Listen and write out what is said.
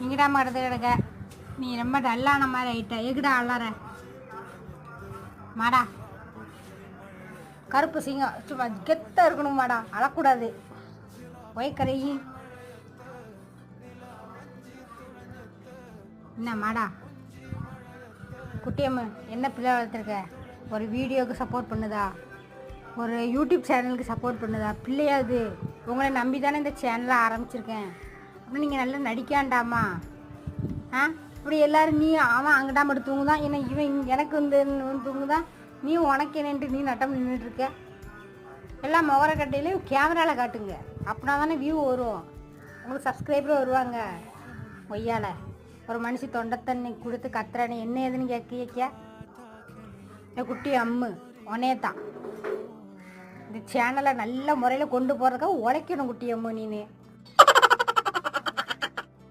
இங்கடா மடுத்து கிடக்க. நீ ரொம்ப டல்லான மாதிரி ஆயிட்ட. எங்கடா அல்லாற மாடா? கருப்பு சிங்கம் சும்மா கெத்தாக இருக்கணும் மாடா, அழக்கூடாது. ஒய்கரையி என்ன மாடா? குட்டியம்மு என்ன பிள்ளை வளர்த்துருக்க? ஒரு வீடியோவுக்கு சப்போர்ட் பண்ணுதா? ஒரு யூடியூப் சேனலுக்கு சப்போர்ட் பண்ணுதா? பிள்ளையாது உங்களை நம்பி தானே இந்த சேனலை ஆரம்பிச்சிருக்கேன். அப்படி நீங்கள் நல்லா நடிக்காண்டாமா? ஆ இப்படி எல்லோரும் நீ அவன் அங்கிட்டா மட்டும் தூங்குதான், என்ன இவன் எனக்கு வந்து தூங்குதான், நீ உனக்கு என்னன்ட்டு நீ நட்டம் நின்றுட்டுருக்க. எல்லாம் முகரக்கட்டையிலையும் கேமராவில் காட்டுங்க. அப்படின்னா தானே வியூ வரும், உங்களுக்கு சப்ஸ்கிரைபரும் வருவாங்க. ஒய்யால் ஒரு மனுஷி தொண்டை தண்ணி கொடுத்து கத்துறானே என்ன ஏதுன்னு கேட்க குட்டி அம்மு உனே தான் இந்த சேனலை நல்ல முறையில் கொண்டு போகிறதுக்காக உழைக்கணும் குட்டி அம்மு. நீனு